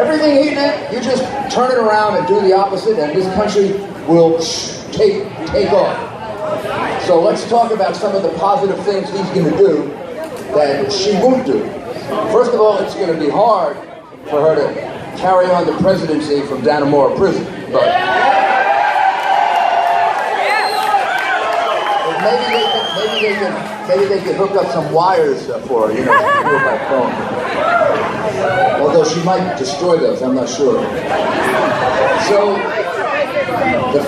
Everything he did, you just turn it around and do the opposite, and this country will take off. So let's talk about some of the positive things he's going to do that she won't do. First of all, it's going to be hard for her to carry on the presidency from Dannemora prison, but maybe they could hook up some wires for her, you know, to do it by phone. Although she might destroy those, I'm not sure. So the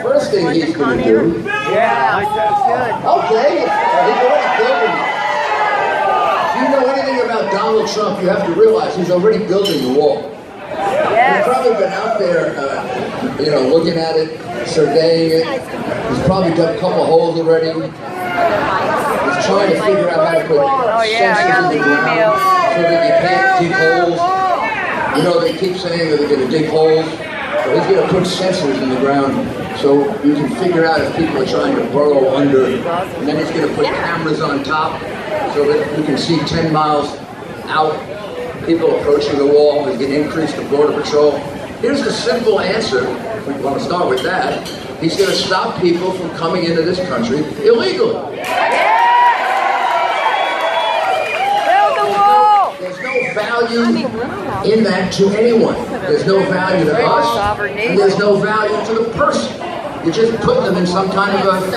first thing he's going to do. Yeah, that's good. Okay, he's already building it. If you know anything about Donald Trump, you have to realize he's already building the wall. Yes. He's probably been out there, you know, looking at it, surveying it. He's probably done a couple holes already. He's trying to figure out how to put sensors in the ground so that you can't dig holes. You know, they keep saying that they're going to dig holes. So he's going to put sensors in the ground so you can figure out if people are trying to burrow under. And then he's going to put cameras on top so that you can see 10 miles out people approaching the wall. He's going to increase the border patrol. Here's the simple answer. If we want to start with that. He's going to stop people from coming into this country illegally. Build the wall! There's no value in that to anyone. There's no value to us, and there's no value to the person. You just put them in some kind of a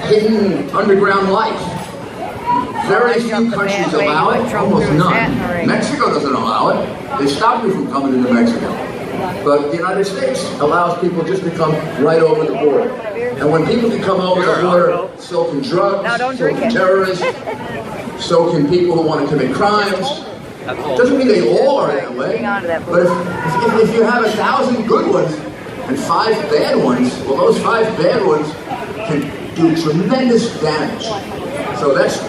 hidden underground life. Very few countries allow it, almost none. Mexico doesn't allow it. They stop you from coming into Mexico. But the United States allows people just to come right over the border. And when people can come over the border, so can drugs, so can terrorists, so can people who want to commit crimes. Doesn't mean they all are that way. But if you have 1,000 good ones and 5 bad ones, well, those 5 bad ones can do tremendous damage. So that's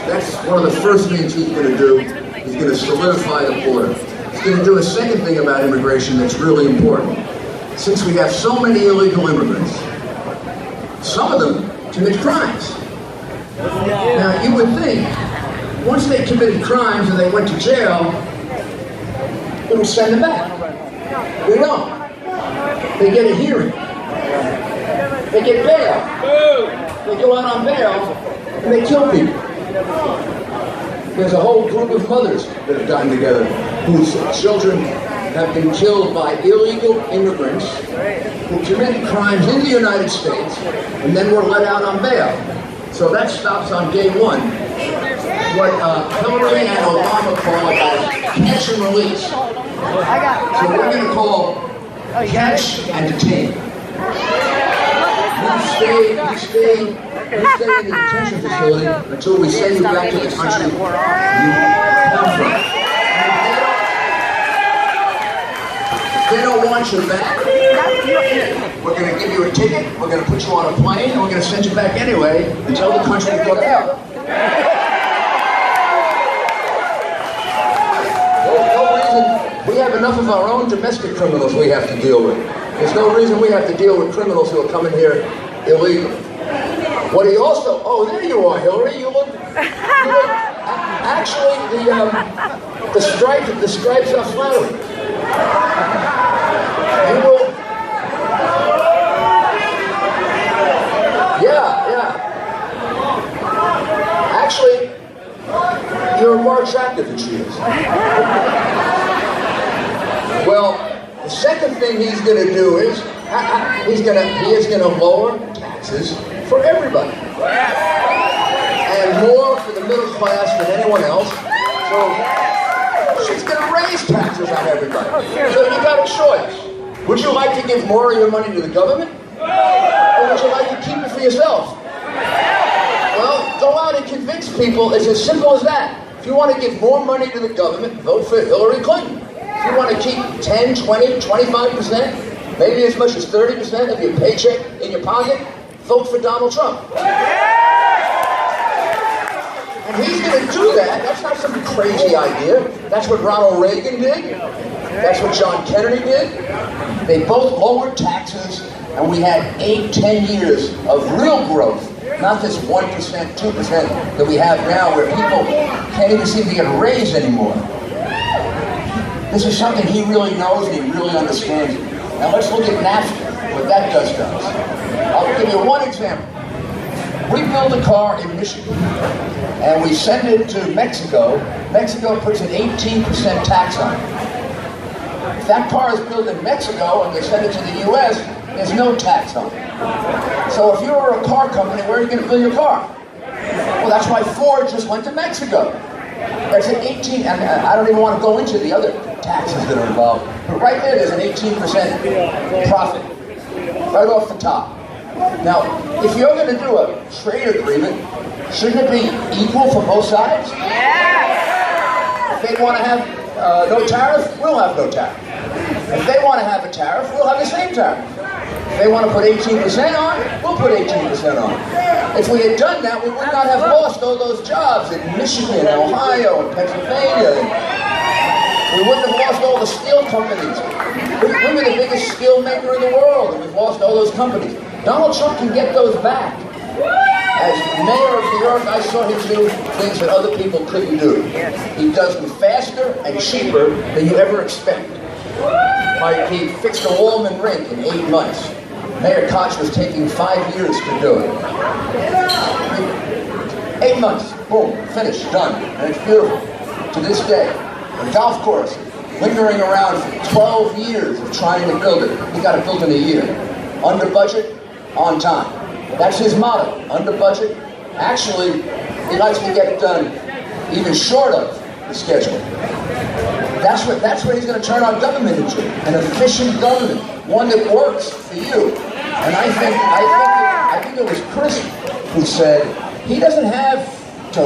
one of the first things he's going to do. He's going to solidify the border. He's going to do a second thing about immigration that's really important. Since we have so many illegal immigrants, some of them commit crimes. Now, you would think, once they committed crimes and they went to jail, we would send them back. We don't. They get a hearing. They get bail. They go out on bail and they kill people. There's a whole group of mothers that have gotten together whose children have been killed by illegal immigrants who committed crimes in the United States and then were let out on bail. So that stops on day one. What Hillary and Obama call catch and release. So we're going to call catch and detain. You stay in the detention facility until we send you back to the country you come from. If they don't want you back, we're going to give you a ticket, we're going to put you on a plane, and we're going to send you back anyway and tell the country to go to hell. No reason. We have enough of our own domestic criminals we have to deal with. There's no reason we have to deal with criminals who are coming here illegally. What he also, oh, there you are, Hillary. You look actually, the stripes are flattering. You will, yeah. Actually, you're more attractive than she is. Well, the second thing he's going to do is he is going to lower taxes for everybody, and more for the middle class than anyone else. So she's going to raise taxes on everybody. So you got a choice. Would you like to give more of your money to the government, or would you like to keep it for yourself? Well, go out and convince people. It's as simple as that. If you want to give more money to the government, vote for Hillary Clinton. If you want to keep 10, 20, 25%, maybe as much as 30% of your paycheck in your pocket, vote for Donald Trump. And he's going to do that. That's not some crazy idea. That's what Ronald Reagan did. That's what John Kennedy did. They both lowered taxes, and we had 8, 10 years of real growth. Not this 1%, 2% that we have now where people can't even seem to get a raise anymore. This is something he really knows and he really understands. Now let's look at NAFTA, what that does to us. I'll give you one example. We build a car in Michigan, and we send it to Mexico. Mexico puts an 18% tax on it. If that car is built in Mexico and they send it to the U.S., there's no tax on it. So if you're a car company, where are you going to build your car? Well, that's why Ford just went to Mexico. That's an 18, and I don't even want to go into the other taxes that are involved. But right there's an 18% profit, right off the top. Now, if you're going to do a trade agreement, shouldn't it be equal for both sides? Yeah. If they want to have no tariff, we'll have no tariff. If they want to have a tariff, we'll have the same tariff. If they want to put 18% on, we'll put 18% on. If we had done that, we would not have lost all those jobs in Michigan, Ohio, and Pennsylvania. We wouldn't have lost all the steel companies. We were the biggest steel maker in the world, and we've lost all those companies. Donald Trump can get those back. As mayor of New York, I saw him do things that other people couldn't do. He does them faster and cheaper than you ever expect. Like he fixed a Wallman rink in 8 months. Mayor Koch was taking 5 years to do it. 8 months, boom, finished, done, and it's beautiful. To this day, a golf course, lingering around for 12 years of trying to build it. He got it built in a year. Under budget, on time. That's his motto, under budget. Actually, he likes to get it done even short of the schedule. That's what he's going to turn our government into, an efficient government, one that works for you. And I think it was Chris who said he doesn't have to